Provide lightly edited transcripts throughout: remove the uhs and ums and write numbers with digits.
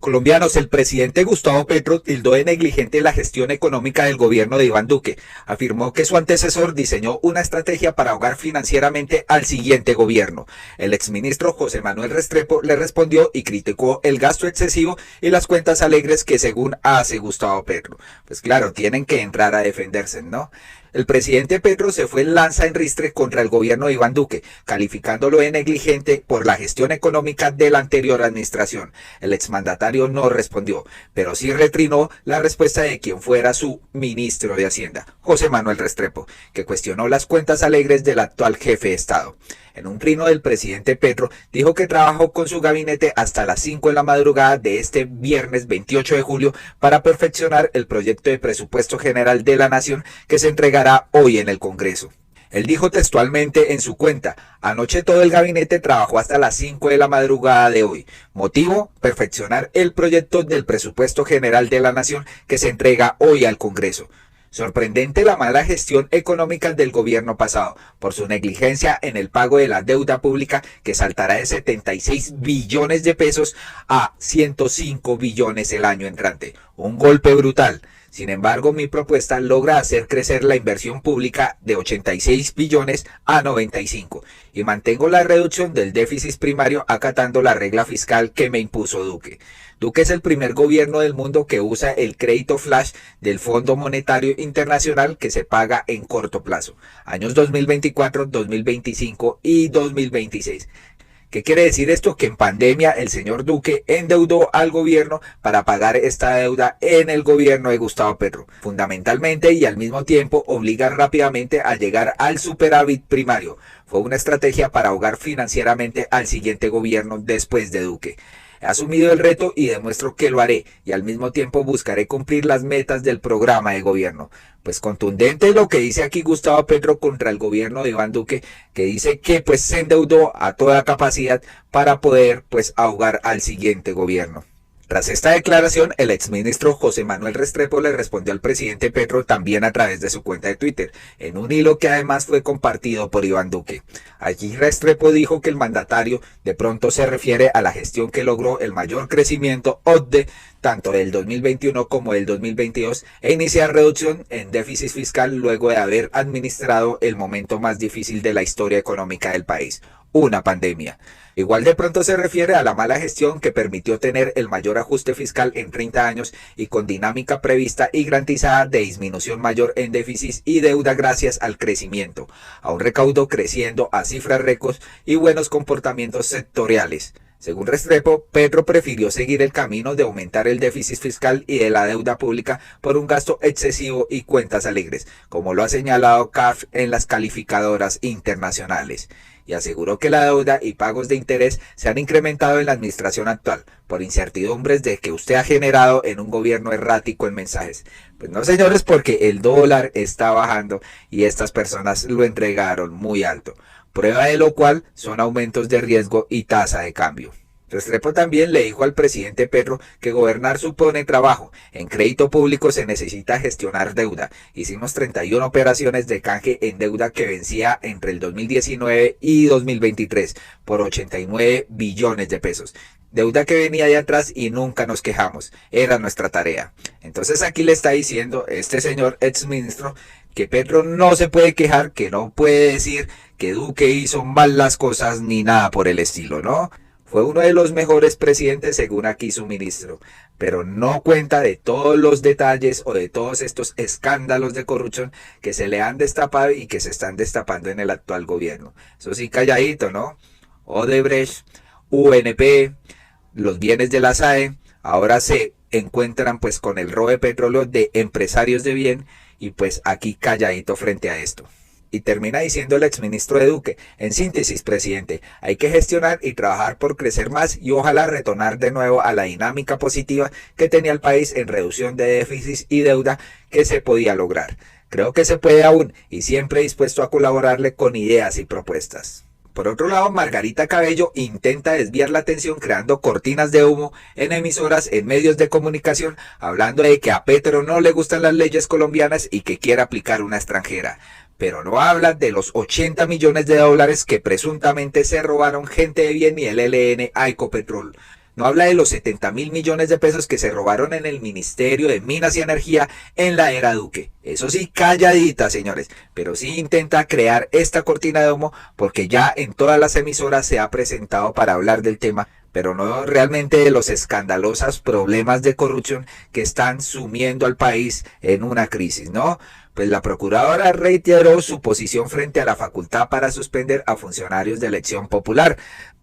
Colombianos, el presidente Gustavo Petro tildó de negligente la gestión económica del gobierno de Iván Duque. Afirmó que su antecesor diseñó una estrategia para ahogar financieramente al siguiente gobierno. El exministro José Manuel Restrepo le respondió y criticó el gasto excesivo y las cuentas alegres que según hace Gustavo Petro. Pues claro, tienen que entrar a defenderse, ¿no? El presidente Petro se fue en lanza en ristre contra el gobierno de Iván Duque, calificándolo de negligente por la gestión económica de la anterior administración. El exmandatario no respondió, pero sí retrinó la respuesta de quien fuera su ministro de Hacienda, José Manuel Restrepo, que cuestionó las cuentas alegres del actual jefe de Estado. En un trino del presidente Petro, dijo que trabajó con su gabinete hasta las 5 de la madrugada de este viernes 28 de julio para perfeccionar el proyecto de presupuesto general de la Nación que se entregará hoy en el Congreso. Él dijo textualmente en su cuenta: anoche todo el gabinete trabajó hasta las 5 de la madrugada de hoy. Motivo: perfeccionar el proyecto del presupuesto general de la Nación que se entrega hoy al Congreso. Sorprendente la mala gestión económica del gobierno pasado, por su negligencia en el pago de la deuda pública que saltará de 76 billones de pesos a 105 billones el año entrante. Un golpe brutal. Sin embargo, mi propuesta logra hacer crecer la inversión pública de 86 billones a 95 y mantengo la reducción del déficit primario acatando la regla fiscal que me impuso Duque. Duque es el primer gobierno del mundo que usa el crédito flash del Fondo Monetario Internacional que se paga en corto plazo, años 2024, 2025 y 2026. ¿Qué quiere decir esto? Que en pandemia el señor Duque endeudó al gobierno para pagar esta deuda en el gobierno de Gustavo Petro. Fundamentalmente y al mismo tiempo obligar rápidamente a llegar al superávit primario. Fue una estrategia para ahogar financieramente al siguiente gobierno después de Duque. He asumido el reto y demuestro que lo haré y al mismo tiempo buscaré cumplir las metas del programa de gobierno. Pues contundente lo que dice aquí Gustavo Petro contra el gobierno de Iván Duque, que dice que pues se endeudó a toda capacidad para poder pues ahogar al siguiente gobierno. Tras esta declaración, el exministro José Manuel Restrepo le respondió al presidente Petro también a través de su cuenta de Twitter, en un hilo que además fue compartido por Iván Duque. Allí Restrepo dijo que el mandatario de pronto se refiere a la gestión que logró el mayor crecimiento OCDE tanto del 2021 como del 2022 e iniciar reducción en déficit fiscal luego de haber administrado el momento más difícil de la historia económica del país, una pandemia. Igual de pronto se refiere a la mala gestión que permitió tener el mayor ajuste fiscal en 30 años y con dinámica prevista y garantizada de disminución mayor en déficit y deuda gracias al crecimiento, a un recaudo creciendo a cifras récords y buenos comportamientos sectoriales. Según Restrepo, Petro prefirió seguir el camino de aumentar el déficit fiscal y de la deuda pública por un gasto excesivo y cuentas alegres, como lo ha señalado CAF en las calificadoras internacionales. Y aseguró que la deuda y pagos de interés se han incrementado en la administración actual por incertidumbres de que usted ha generado en un gobierno errático en mensajes. Pues no, señores, porque el dólar está bajando y estas personas lo entregaron muy alto. Prueba de lo cual son aumentos de riesgo y tasa de cambio. Restrepo también le dijo al presidente Petro que gobernar supone trabajo. En crédito público se necesita gestionar deuda. Hicimos 31 operaciones de canje en deuda que vencía entre el 2019 y 2023 por 89 billones de pesos. Deuda que venía de atrás y nunca nos quejamos. Era nuestra tarea. Entonces aquí le está diciendo este señor exministro que Petro no se puede quejar, que no puede decir que Duque hizo mal las cosas ni nada por el estilo, ¿no? Fue uno de los mejores presidentes según aquí su ministro, pero no cuenta de todos los detalles o de todos estos escándalos de corrupción que se le han destapado y que se están destapando en el actual gobierno. Eso sí, calladito, ¿no? Odebrecht, UNP, los bienes de la SAE, ahora se encuentran pues con el robo de petróleo de empresarios de bien y pues aquí calladito frente a esto. Y termina diciendo el exministro de Duque: en síntesis, presidente, hay que gestionar y trabajar por crecer más y ojalá retornar de nuevo a la dinámica positiva que tenía el país en reducción de déficit y deuda que se podía lograr. Creo que se puede aún y siempre dispuesto a colaborarle con ideas y propuestas. Por otro lado, Margarita Cabello intenta desviar la atención creando cortinas de humo en emisoras, en medios de comunicación, hablando de que a Petro no le gustan las leyes colombianas y que quiere aplicar una extranjera. Pero no habla de los 80 millones de dólares que presuntamente se robaron gente de bien y el ELN a Ecopetrol. No habla de los 70.000 millones de pesos que se robaron en el Ministerio de Minas y Energía en la era Duque. Eso sí, calladita, señores, pero sí intenta crear esta cortina de humo porque ya en todas las emisoras se ha presentado para hablar del tema, pero no realmente de los escandalosos problemas de corrupción que están sumiendo al país en una crisis, ¿no? Pues la procuradora reiteró su posición frente a la facultad para suspender a funcionarios de elección popular.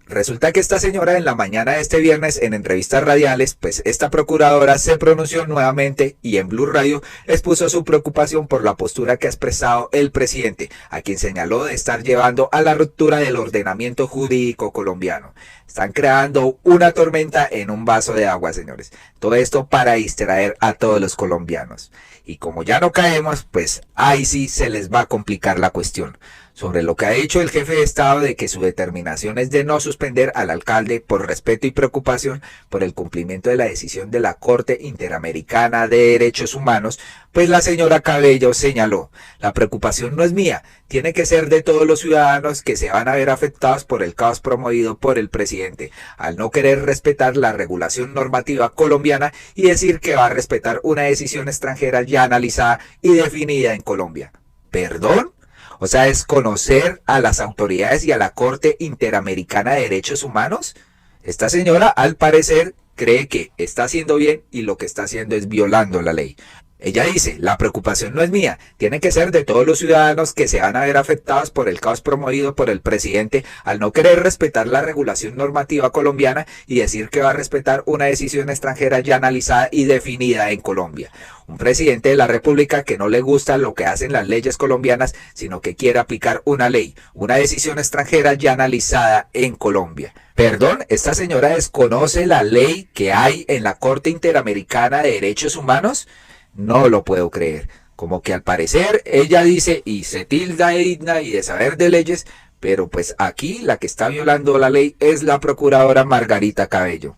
Resulta que esta señora en la mañana de este viernes en entrevistas radiales, pues esta procuradora se pronunció nuevamente y en Blue Radio expuso su preocupación por la postura que ha expresado el presidente, a quien señaló de estar llevando a la ruptura del ordenamiento jurídico colombiano. Están creando una tormenta en un vaso de agua, señores. Todo esto para distraer a todos los colombianos. Y como ya no caemos, pues ahí sí se les va a complicar la cuestión. Sobre lo que ha dicho el jefe de Estado de que su determinación es de no suspender al alcalde por respeto y preocupación por el cumplimiento de la decisión de la Corte Interamericana de Derechos Humanos, pues la señora Cabello señaló: la preocupación no es mía, tiene que ser de todos los ciudadanos que se van a ver afectados por el caos promovido por el presidente, al no querer respetar la regulación normativa colombiana y decir que va a respetar una decisión extranjera ya analizada y definida en Colombia. ¿Perdón? O sea, ¿es conocer a las autoridades y a la Corte Interamericana de Derechos Humanos? Esta señora, al parecer, cree que está haciendo bien y lo que está haciendo es violando la ley. Ella dice: la preocupación no es mía, tiene que ser de todos los ciudadanos que se van a ver afectados por el caos promovido por el presidente al no querer respetar la regulación normativa colombiana y decir que va a respetar una decisión extranjera ya analizada y definida en Colombia. Un presidente de la República que no le gusta lo que hacen las leyes colombianas, sino que quiere aplicar una ley, una decisión extranjera ya analizada en Colombia. Perdón, ¿esta señora desconoce la ley que hay en la Corte Interamericana de Derechos Humanos? No lo puedo creer. Como que al parecer ella dice y se tilda de digna y de saber de leyes, pero pues aquí la que está violando la ley es la procuradora Margarita Cabello.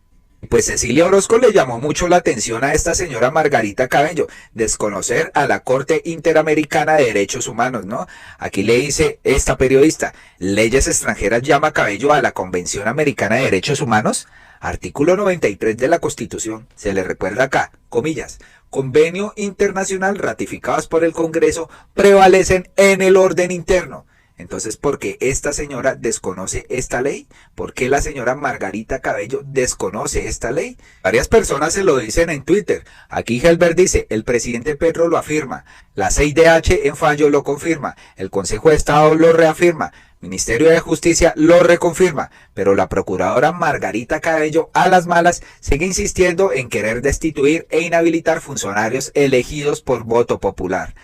Pues Cecilia Orozco le llamó mucho la atención a esta señora Margarita Cabello, desconocer a la Corte Interamericana de Derechos Humanos, ¿no? Aquí le dice esta periodista: ¿leyes extranjeras llama Cabello a la Convención Americana de Derechos Humanos? Artículo 93 de la Constitución, se le recuerda acá, comillas: convenio internacional ratificados por el Congreso prevalecen en el orden interno. Entonces, ¿por qué esta señora desconoce esta ley? ¿Por qué la señora Margarita Cabello desconoce esta ley? Varias personas se lo dicen en Twitter. Aquí Helber dice: el presidente Petro lo afirma, la CIDH en fallo lo confirma, el Consejo de Estado lo reafirma, Ministerio de Justicia lo reconfirma, pero la procuradora Margarita Cabello, a las malas, sigue insistiendo en querer destituir e inhabilitar funcionarios elegidos por voto popular.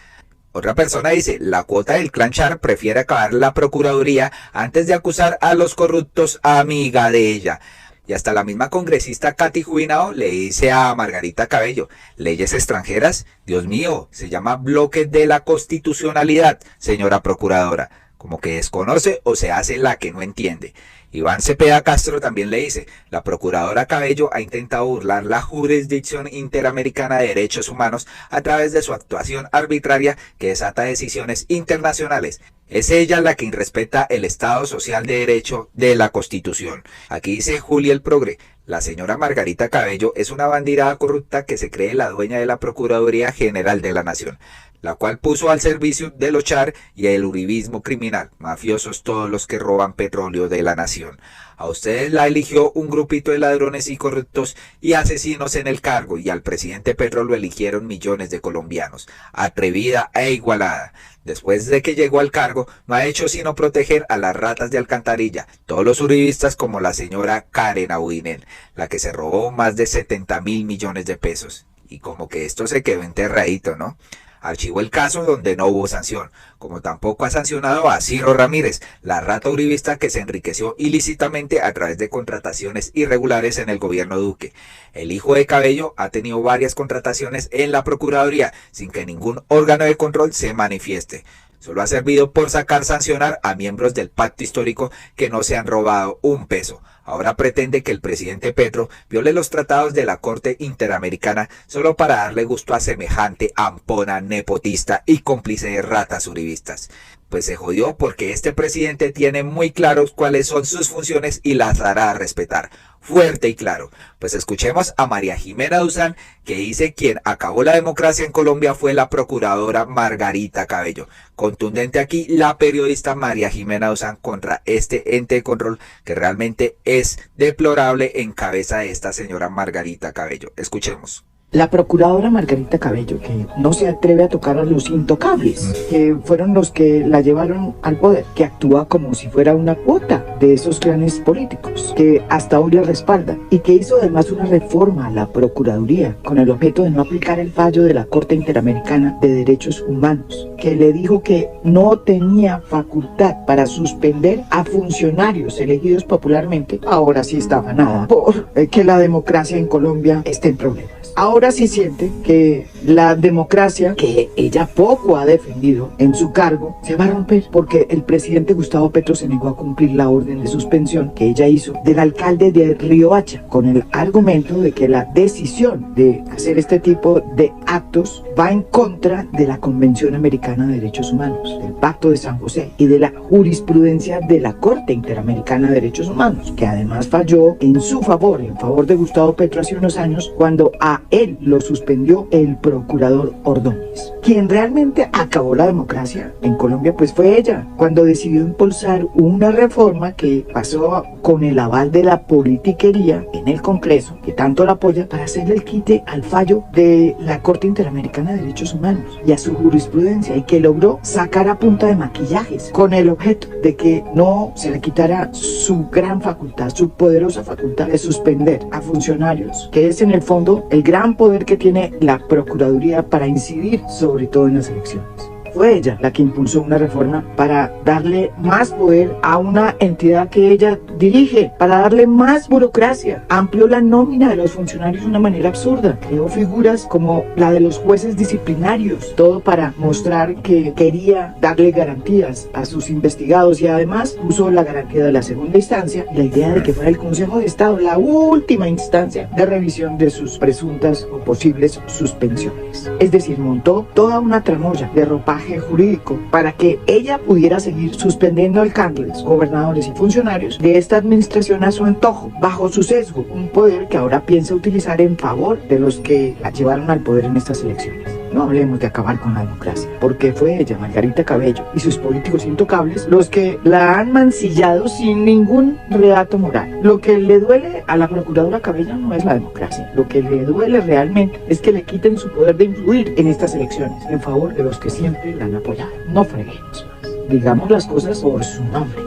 Otra persona dice: la cuota del clan Char prefiere acabar la procuraduría antes de acusar a los corruptos, amiga de ella. Y hasta la misma congresista Katy Jubinao le dice a Margarita Cabello: leyes extranjeras, Dios mío, se llama bloque de la constitucionalidad, señora procuradora. Como que desconoce o se hace la que no entiende. Iván Cepeda Castro también le dice: la procuradora Cabello ha intentado burlar la jurisdicción interamericana de derechos humanos a través de su actuación arbitraria que desata decisiones internacionales. Es ella la que irrespeta el Estado Social de Derecho de la Constitución. Aquí dice Julia el Progre: la señora Margarita Cabello es una bandirada corrupta que se cree la dueña de la Procuraduría General de la Nación, la cual puso al servicio de los Char y el uribismo criminal, mafiosos todos los que roban petróleo de la nación. A ustedes la eligió un grupito de ladrones y corruptos y asesinos en el cargo, y al presidente Petro lo eligieron millones de colombianos. Atrevida e igualada. Después de que llegó al cargo, no ha hecho sino proteger a las ratas de alcantarilla, todos los uribistas, como la señora Karen Abudinen, la que se robó más de 70.000 millones de pesos. Y como que esto se quedó enterradito, ¿no? Archivó el caso donde no hubo sanción, como tampoco ha sancionado a Ciro Ramírez, la rata uribista que se enriqueció ilícitamente a través de contrataciones irregulares en el gobierno Duque. El hijo de Cabello ha tenido varias contrataciones en la Procuraduría sin que ningún órgano de control se manifieste. Solo ha servido por sancionar a miembros del pacto histórico que no se han robado un peso. Ahora pretende que el presidente Petro viole los tratados de la Corte Interamericana solo para darle gusto a semejante ampona nepotista y cómplice de ratas uribistas. pues se jodió porque este presidente tiene muy claros cuáles son sus funciones y las hará respetar. Fuerte y claro. Pues escuchemos a María Jimena Duzán, que dice quien acabó la democracia en Colombia fue la procuradora Margarita Cabello. Contundente aquí la periodista María Jimena Duzán contra este ente de control que realmente es deplorable en cabeza de esta señora Margarita Cabello. Escuchemos. La procuradora Margarita Cabello, que no se atreve a tocar a los intocables, que fueron los que la llevaron al poder, que actúa como si fuera una cuota de esos clanes políticos, que hasta hoy la respalda y que hizo además una reforma a la Procuraduría con el objeto de no aplicar el fallo de la Corte Interamericana de Derechos Humanos, que le dijo que no tenía facultad para suspender a funcionarios elegidos popularmente. Ahora sí está afanada por que la democracia en Colombia esté en problemas. Ahora sí siente que la democracia, que ella poco ha defendido en su cargo, se va a romper porque el presidente Gustavo Petro se negó a cumplir la orden de suspensión que ella hicho del alcalde de Riohacha, con el argumento de que la decisión de hacer este tipo de actos va en contra de la Convención Americana de Derechos Humanos, del Pacto de San José y de la jurisprudencia de la Corte Interamericana de Derechos Humanos, que además falló en su favor, en favor de Gustavo Petro hace unos años, cuando a él lo suspendió el procurador Ordóñez. Quien realmente acabó la democracia en Colombia pues fue ella, cuando decidió impulsar una reforma que pasó con el aval de la politiquería en el Congreso, que tanto la apoya, para hacerle el quite al fallo de la Corte Interamericana de Derechos Humanos y a su jurisprudencia, y que logró sacar a punta de maquillajes con el objeto de que no se le quitara su gran facultad, su poderosa facultad de suspender a funcionarios, que es en el fondo el gran poder que tiene la Procuraduría para incidir sobre todo en las elecciones. Fue ella la que impulsó una reforma para darle más poder a una entidad que ella dirige, para darle más burocracia. Amplió la nómina de los funcionarios de una manera absurda. Creó figuras como la de los jueces disciplinarios, todo para mostrar que quería darle garantías a sus investigados, y además puso la garantía de la segunda instancia y la idea de que fuera el Consejo de Estado la última instancia de revisión de sus presuntas o posibles suspensiones. Es decir, montó toda una tramoya de ropaje jurídico para que ella pudiera seguir suspendiendo alcaldes, gobernadores y funcionarios de esta administración a su antojo, bajo su sesgo, un poder que ahora piensa utilizar en favor de los que la llevaron al poder en estas elecciones. No hablemos de acabar con la democracia, porque fue ella, Margarita Cabello, y sus políticos intocables los que la han mancillado sin ningún reato moral. Lo que le duele a la procuradora Cabello no es la democracia, lo que le duele realmente es que le quiten su poder de influir en estas elecciones en favor de los que siempre la han apoyado. No freguemos más, digamos las cosas por su nombre.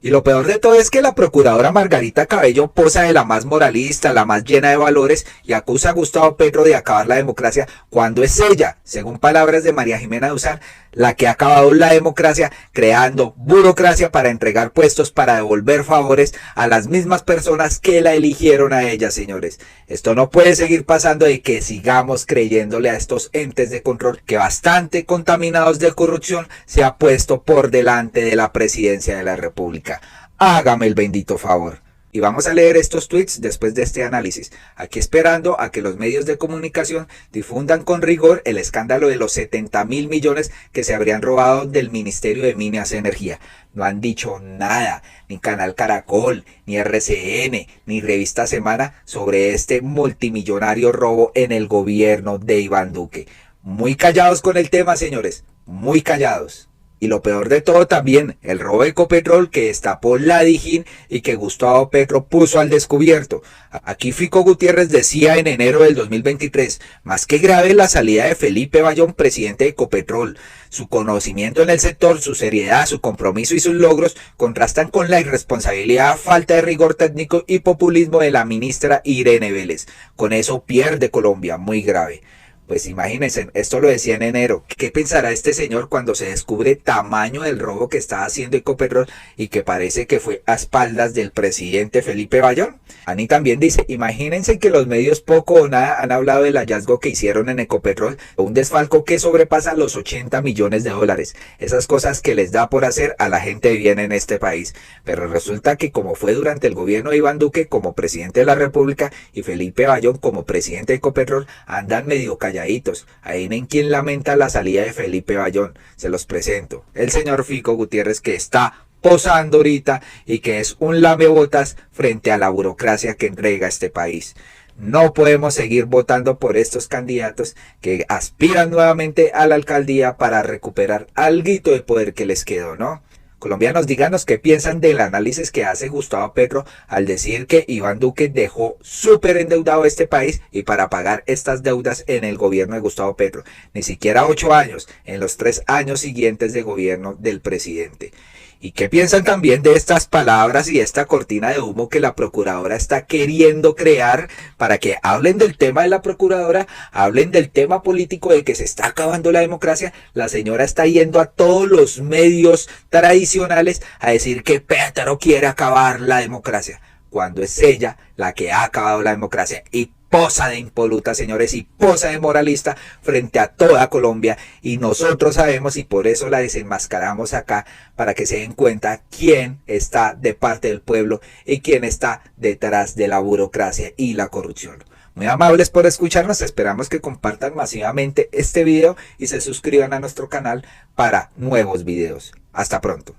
Y lo peor de todo es que la procuradora Margarita Cabello posa de la más moralista, la más llena de valores, y acusa a Gustavo Petro de acabar la democracia, cuando es ella, según palabras de María Jimena Duzán, la que ha acabado la democracia creando burocracia para entregar puestos, para devolver favores a las mismas personas que la eligieron a ella, señores. Esto no puede seguir pasando, de que sigamos creyéndole a estos entes de control que, bastante contaminados de corrupción, se ha puesto por delante de la presidencia de la República. Hágame el bendito favor. Y vamos a leer estos tweets después de este análisis, aquí esperando a que los medios de comunicación difundan con rigor el escándalo de los 70.000 millones que se habrían robado del Ministerio de Minas y Energía. No han dicho nada, ni Canal Caracol, ni RCN, ni Revista Semana, sobre este multimillonario robo en el gobierno de Iván Duque. Muy callados con el tema, señores, muy callados. Y lo peor de todo también, el robo de Ecopetrol que destapó la Dijín y que Gustavo Petro puso al descubierto. Aquí Fico Gutiérrez decía en enero del 2023, más que grave la salida de Felipe Bayón, presidente de Ecopetrol. Su conocimiento en el sector, su seriedad, su compromiso y sus logros contrastan con la irresponsabilidad, falta de rigor técnico y populismo de la ministra Irene Vélez. Con eso pierde Colombia, muy grave. Pues imagínense, esto lo decía en enero. ¿Qué pensará este señor cuando se descubre tamaño del robo que está haciendo Ecopetrol y que parece que fue a espaldas del presidente Felipe Bayón? Ani también dice, imagínense que los medios poco o nada han hablado del hallazgo que hicieron en Ecopetrol, un desfalco que sobrepasa los 80 millones de dólares. Esas cosas que les da por hacer a la gente de bien en este país. Pero resulta que como fue durante el gobierno de Iván Duque como presidente de la República y Felipe Bayón como presidente de Ecopetrol, andan medio callados calladitos. Adivinen quién lamenta la salida de Felipe Bayón. Se los presento. El señor Fico Gutiérrez, que está posando ahorita y que es un lamebotas frente a la burocracia que entrega este país. No podemos seguir votando por estos candidatos que aspiran nuevamente a la alcaldía para recuperar alguito de poder que les quedó, ¿no? Colombianos, díganos qué piensan del análisis que hace Gustavo Petro al decir que Iván Duque dejó súper endeudado este país y para pagar estas deudas en el gobierno de Gustavo Petro. Ni siquiera 8 años, en los 3 años siguientes de gobierno del presidente. ¿Y qué piensan también de estas palabras y esta cortina de humo que la procuradora está queriendo crear para que hablen del tema de la procuradora, hablen del tema político de que se está acabando la democracia? La señora está yendo a todos los medios tradicionales a decir que Petro quiere acabar la democracia, cuando es ella la que ha acabado la democracia y posa de impoluta, señores, y posa de moralista frente a toda Colombia, y nosotros sabemos y por eso la desenmascaramos acá, para que se den cuenta quién está de parte del pueblo y quién está detrás de la burocracia y la corrupción. Muy amables por escucharnos, esperamos que compartan masivamente este video y se suscriban a nuestro canal para nuevos videos. Hasta pronto.